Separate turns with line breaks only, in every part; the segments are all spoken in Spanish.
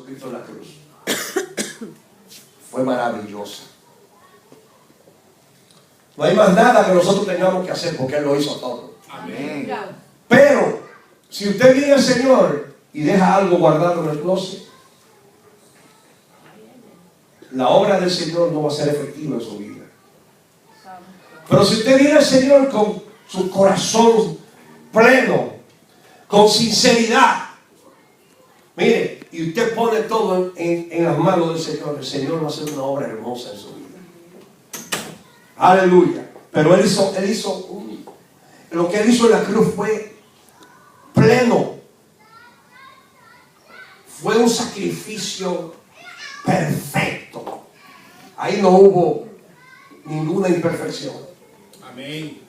Jesucristo en la cruz fue maravillosa. No hay más nada que nosotros tengamos que hacer porque Él lo hizo todo.
Amén.
Pero si usted viene al Señor y deja algo guardado en el closet, la obra del Señor no va a ser efectiva en su vida. Pero si usted viene al Señor con su corazón pleno, con sinceridad, mire, y usted pone todo en las manos del Señor, el Señor va a hacer una obra hermosa en su vida. Aleluya. Pero lo que Él hizo en la cruz fue pleno. Fue un sacrificio perfecto. Ahí no hubo ninguna imperfección.
Amén.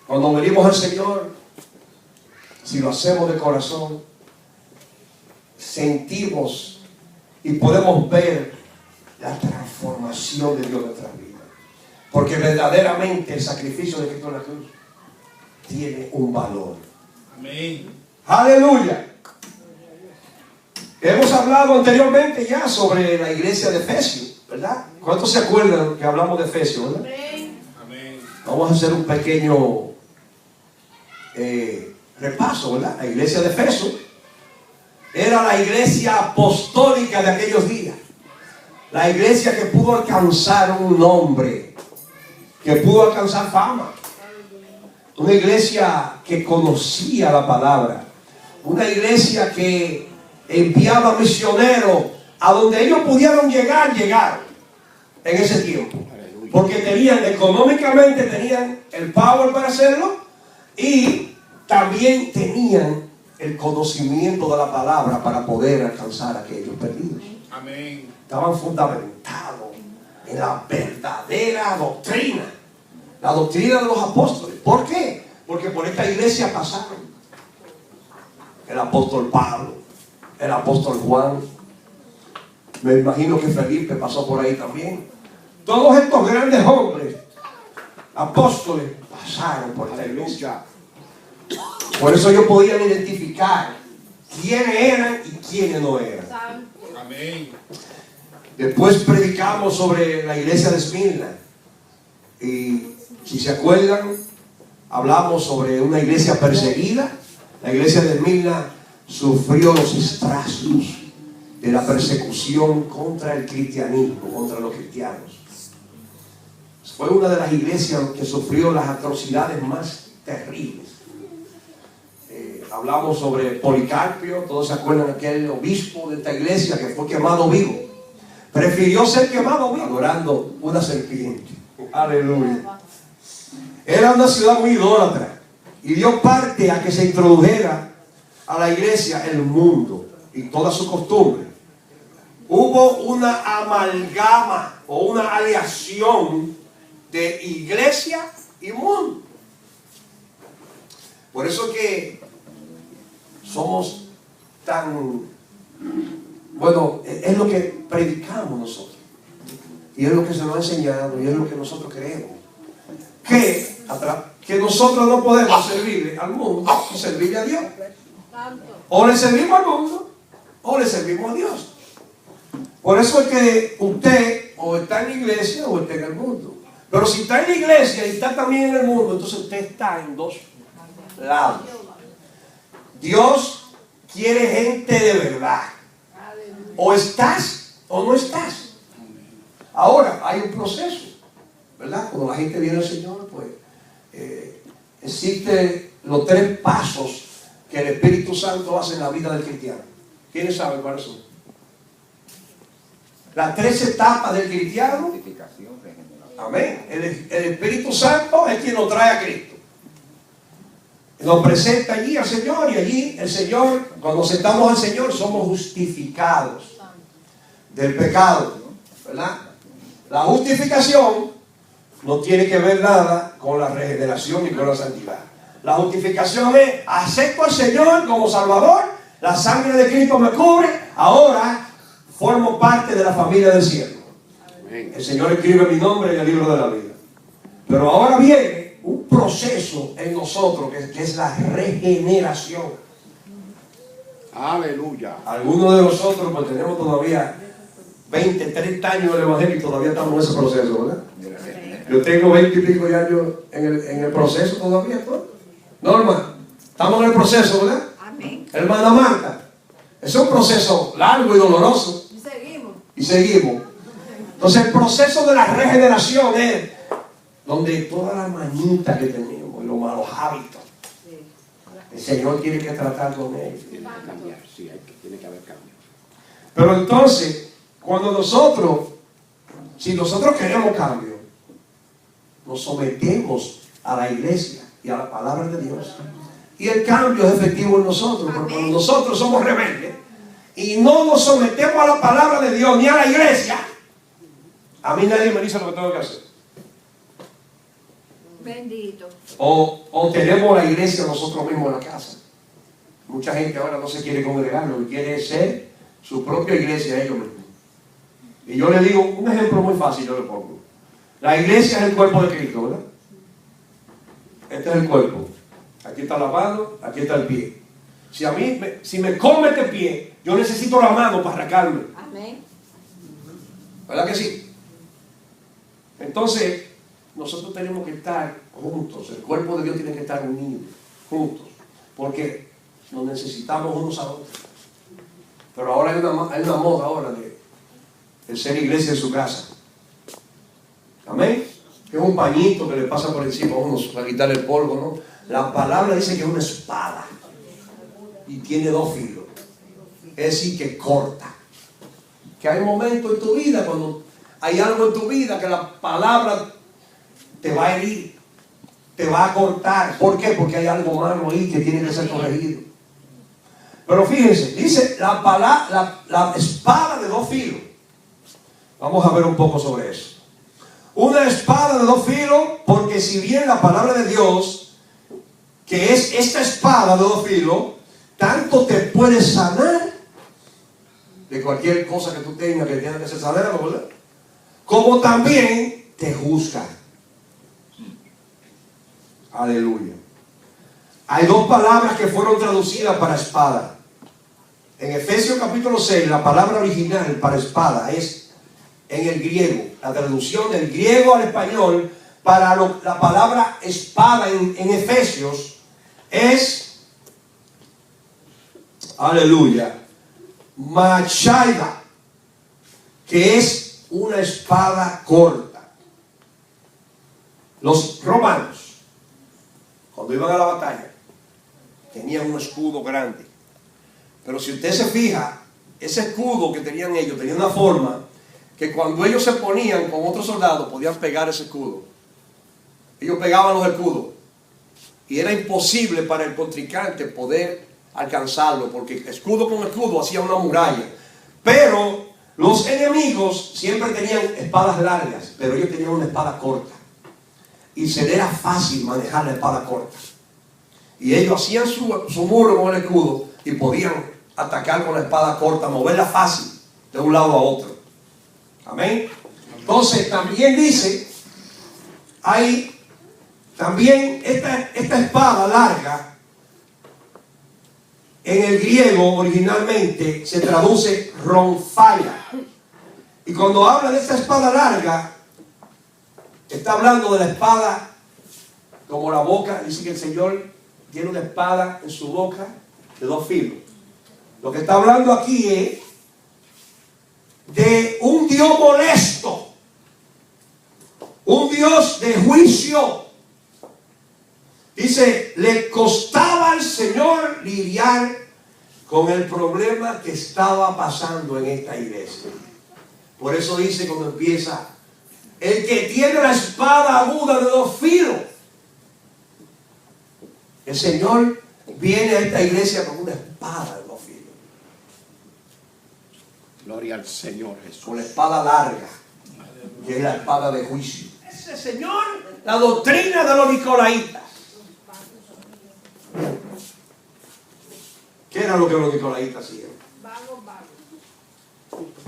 Cuando venimos al Señor, si lo hacemos de corazón, sentimos y podemos ver la transformación de Dios en nuestras vidas. Porque verdaderamente el sacrificio de Cristo en la cruz tiene un valor.
Amén.
Aleluya. Hemos hablado anteriormente ya sobre la iglesia de Efesios, ¿verdad? ¿Cuántos se acuerdan que hablamos de Efesios, verdad?
Amén.
Vamos a hacer un pequeño repaso, ¿verdad? La iglesia de Efesios era la iglesia apostólica de aquellos días. La iglesia que pudo alcanzar un nombre, que pudo alcanzar fama. Una iglesia que conocía la palabra. Una iglesia que enviaba misioneros a donde ellos pudieron llegar en ese tiempo. Porque económicamente tenían el power para hacerlo y también tenían el conocimiento de la palabra para poder alcanzar a aquellos perdidos.
Amén.
Estaban fundamentados en la verdadera doctrina. La doctrina de los apóstoles. ¿Por qué? Porque por esta iglesia pasaron el apóstol Pablo, el apóstol Juan. Me imagino que Felipe pasó por ahí también. Todos estos grandes hombres, apóstoles, pasaron por esta iglesia. Por eso ellos podían identificar quiénes eran y quiénes no eran.
Amén.
Después predicamos sobre la iglesia de Esmirna. Y si se acuerdan, hablamos sobre una iglesia perseguida. La iglesia de Esmirna sufrió los estragos de la persecución contra el cristianismo, contra los cristianos. Fue una de las iglesias que sufrió las atrocidades más terribles. Hablamos sobre Policarpio. Todos se acuerdan de aquel obispo de esta iglesia que fue quemado vivo. Prefirió ser quemado vivo adorando una serpiente. Aleluya. Era una ciudad muy idólatra y dio parte a que se introdujera a la iglesia el mundo y toda su costumbre. Hubo una amalgama o una aleación de iglesia y mundo. Por eso que somos tan, bueno, es lo que predicamos nosotros. Y es lo que se nos ha enseñado y es lo que nosotros creemos. Que nosotros no podemos servirle al mundo y servirle a Dios. O le servimos al mundo o le servimos a Dios. Por eso es que usted o está en la iglesia o está en el mundo. Pero si está en la iglesia y está también en el mundo, entonces usted está en dos lados. Dios quiere gente de verdad. O estás o no estás. Ahora hay un proceso, ¿verdad? Cuando la gente viene al Señor, pues existen los 3 pasos que el Espíritu Santo hace en la vida del cristiano. ¿Quiénes saben cuáles son? Las 3 etapas del cristiano. Amén. El Espíritu Santo es quien nos trae a Cristo. Nos presenta allí al Señor y allí el Señor, cuando aceptamos al Señor, somos justificados del pecado, ¿verdad? La justificación no tiene que ver nada con la regeneración ni con la santidad. La justificación es: acepto al Señor como Salvador, la sangre de Cristo me cubre, ahora formo parte de la familia del cielo. El Señor escribe mi nombre en el libro de la vida. Pero ahora viene un proceso en nosotros que es la regeneración.
Aleluya.
Algunos de nosotros pues tenemos todavía 20, 30 años en el Evangelio y todavía estamos en ese proceso, ¿verdad? Yo tengo 20 y pico de años en el proceso todavía, ¿no? Norma, estamos en el proceso, ¿verdad?
Amén.
Hermana Marta, es un proceso largo y doloroso.
Y seguimos.
Y seguimos. Entonces el proceso de la regeneración es donde toda la mañita que tenemos, los malos hábitos,
Sí.
el Señor tiene que tratar con ellos.
Tiene que cambiar, sí, tiene que haber cambio.
Pero entonces, cuando si nosotros queremos cambio, nos sometemos a la iglesia y a la palabra de Dios. Y el cambio es efectivo en nosotros. Pero cuando nosotros somos rebeldes y no nos sometemos a la palabra de Dios ni a la iglesia, a mí nadie me dice lo que tengo que hacer.
Bendito.
O tenemos la iglesia nosotros mismos en la casa. Mucha gente ahora no se quiere congregar, lo que quiere es ser su propia iglesia ellos mismos. Y yo le digo, un ejemplo muy fácil, yo le pongo. La iglesia es el cuerpo de Cristo, ¿verdad? Este es el cuerpo. Aquí está la mano, aquí está el pie. Si me come este pie, yo necesito la mano para arrancarme.
Amén.
¿Verdad que sí? Entonces, nosotros tenemos que estar juntos. El cuerpo de Dios tiene que estar unido, juntos. Porque nos necesitamos unos a otros. Pero ahora hay una moda ahora de ser iglesia en su casa. Amén. Es un pañito que le pasa por encima a uno para quitar el polvo, ¿no? La palabra dice que es una espada y tiene dos filos. Es decir, que corta. Que hay momentos en tu vida, cuando hay algo en tu vida que la palabra te va a herir, te va a cortar. ¿Por qué? Porque hay algo malo ahí que tiene que ser corregido. Pero fíjense, dice la espada de dos filos. Vamos a ver un poco sobre eso. Una espada de dos filos, porque si bien la palabra de Dios, que es esta espada de dos filos, tanto te puede sanar de cualquier cosa que tú tengas que tenga que ser sanada, ¿verdad? Como también te juzga. Aleluya. Hay dos palabras que fueron traducidas para espada. En Efesios capítulo 6, la palabra original para espada es en el griego, la traducción del griego al español para la palabra espada en Efesios es, aleluya, machaida, que es una espada corta. Los romanos, cuando iban a la batalla, tenían un escudo grande. Pero si usted se fija, ese escudo que tenían ellos tenía una forma que cuando ellos se ponían con otros soldados podían pegar ese escudo. Ellos pegaban los escudos y era imposible para el contrincante poder alcanzarlo, porque escudo con escudo hacía una muralla. Pero los enemigos siempre tenían espadas largas, pero ellos tenían una espada corta y se les era fácil manejar la espada corta. Y ellos hacían su muro con el escudo y podían atacar con la espada corta, moverla fácil de un lado a otro. Amén. Entonces también dice, hay también esta espada larga, en el griego originalmente se traduce ronfalla. Y cuando habla de esta espada larga, está hablando de la espada como la boca. Dice que el Señor tiene una espada en su boca de dos filos. Lo que está hablando aquí es de un Dios molesto, un Dios de juicio. Dice, le costaba al Señor lidiar con el problema que estaba pasando en esta iglesia. Por eso dice cuando empieza, el que tiene la espada aguda de dos filos. El Señor viene a esta iglesia con una espada de dos filos.
Gloria al Señor Jesús.
Con la espada larga, que es la espada de juicio. Ese Señor, la doctrina de los nicolaitas. ¿Qué era lo que los nicolaitas hacían?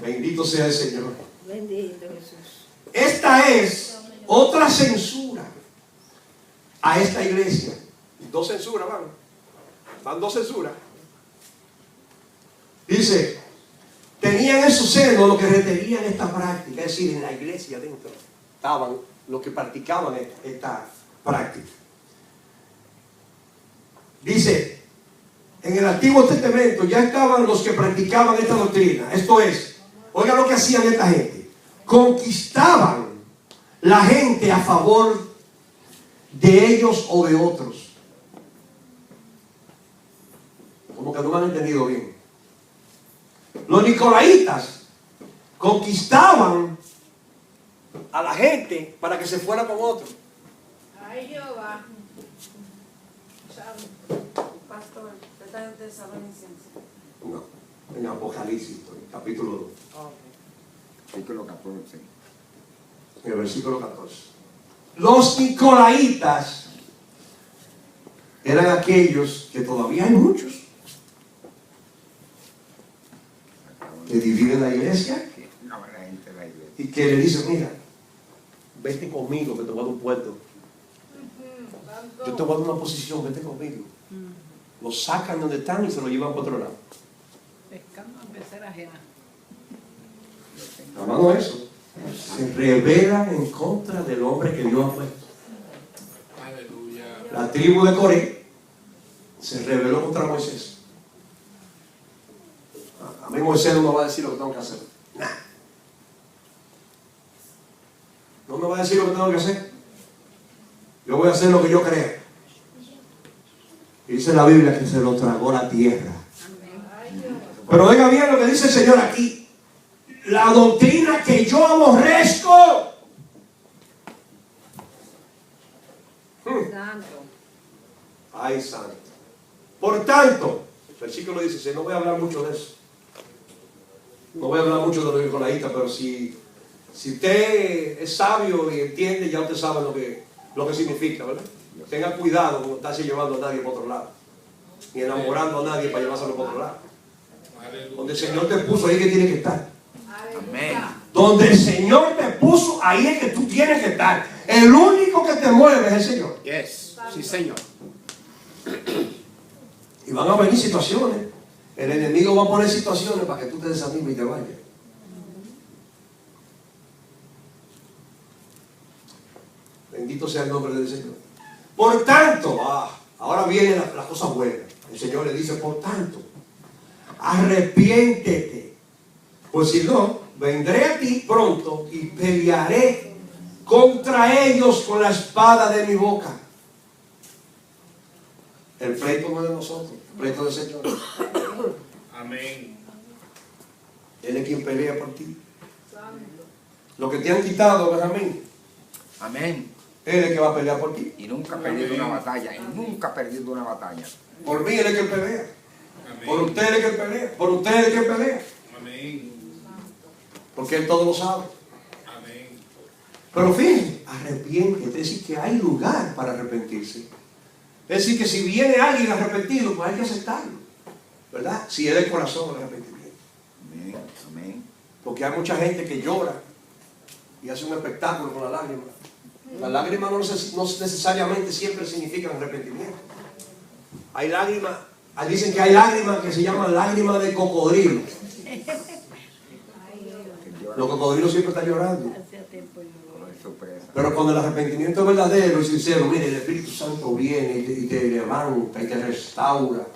Bendito sea el Señor.
Bendito Jesús.
Esta es otra censura a esta iglesia. Dos censuras van dos censuras. Dice, tenían en su seno lo que retenían esta práctica, es decir, en la iglesia dentro estaban los que practicaban esta práctica. Dice, en el Antiguo Testamento ya estaban los que practicaban esta doctrina. Esto es, oigan lo que hacían esta gente. Conquistaban la gente a favor de ellos o de otros. Como que no me han entendido bien. Los nicolaitas conquistaban a la gente para que se fuera con otros.
Ay, Jehová.
Pastor, ¿está en Tesalonicenses?
No, en Apocalipsis, capítulo 2.
Capítulo 14.
En el versículo 14. Los nicolaitas eran aquellos que todavía hay muchos que dividen la iglesia y que le dicen, mira, vete conmigo que te voy a dar un puesto. Yo te voy a dar una posición, vete conmigo. Los sacan donde están y se lo llevan para otro lado.
Pescando en pecera ajena.
Hermano, eso se revela en contra del hombre que Dios ha puesto. La tribu de Coré se rebeló contra Moisés. A mí Moisés no me va a decir lo que tengo que hacer. Nah. No me va a decir lo que tengo que hacer. Yo voy a hacer lo que yo crea. Y dice la Biblia que se lo tragó la tierra. Pero oiga bien lo que dice el Señor aquí. La doctrina que yo aborrezco.
Santo.
Ay, santo. Por tanto, el versículo dice, no voy a hablar mucho de eso. No voy a hablar mucho de los nicolaitas, pero si usted es sabio y entiende, ya usted sabe lo que significa, ¿verdad? Tenga cuidado con no estarse llevando a nadie para otro lado. Ni enamorando a nadie para llevárselo para otro lado. Donde el Señor te puso, ahí es que tiene que estar.
Amén.
Donde el Señor te puso, ahí es que tú tienes que estar. El único que te mueve es el Señor.
Yes. Sí, Señor.
Y van a venir situaciones. El enemigo va a poner situaciones para que tú te desanimes y te vayas. Bendito sea el nombre del Señor. Por tanto, ahora viene la cosa buena. El Señor le dice, por tanto, arrepiéntete. Pues si no, vendré a ti pronto y pelearé contra ellos con la espada de mi boca. El pleito no es de nosotros, el pleito del Señor.
Amén.
Él es quien pelea por ti. Lo que te han quitado, Benjamín,
Amén.
Él es el que va a pelear por ti.
Y nunca ha perdido una batalla. Y nunca ha perdido una batalla.
Por mí Él es el que pelea.
Amén.
Por usted Él es el que pelea. Por usted Él es el que pelea.
Amén.
Porque Él todo lo sabe.
Amén.
Pero fíjense, arrepiéntete. Es decir, que hay lugar para arrepentirse. Es decir, que si viene alguien arrepentido, pues hay que aceptarlo. ¿Verdad? Si es del corazón el arrepentimiento.
Amén. Amén.
Porque hay mucha gente que llora y hace un espectáculo con la lágrima. Las lágrimas no necesariamente siempre significan arrepentimiento. Hay lágrimas, dicen que hay lágrimas que se llaman lágrimas de cocodrilo. Los cocodrilos siempre están llorando.
Hacía tiempo yo.
Por sorpresa.
Pero cuando el arrepentimiento es verdadero y sincero, mire, el Espíritu Santo viene y te levanta y te restaura.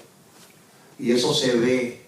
Y eso se ve.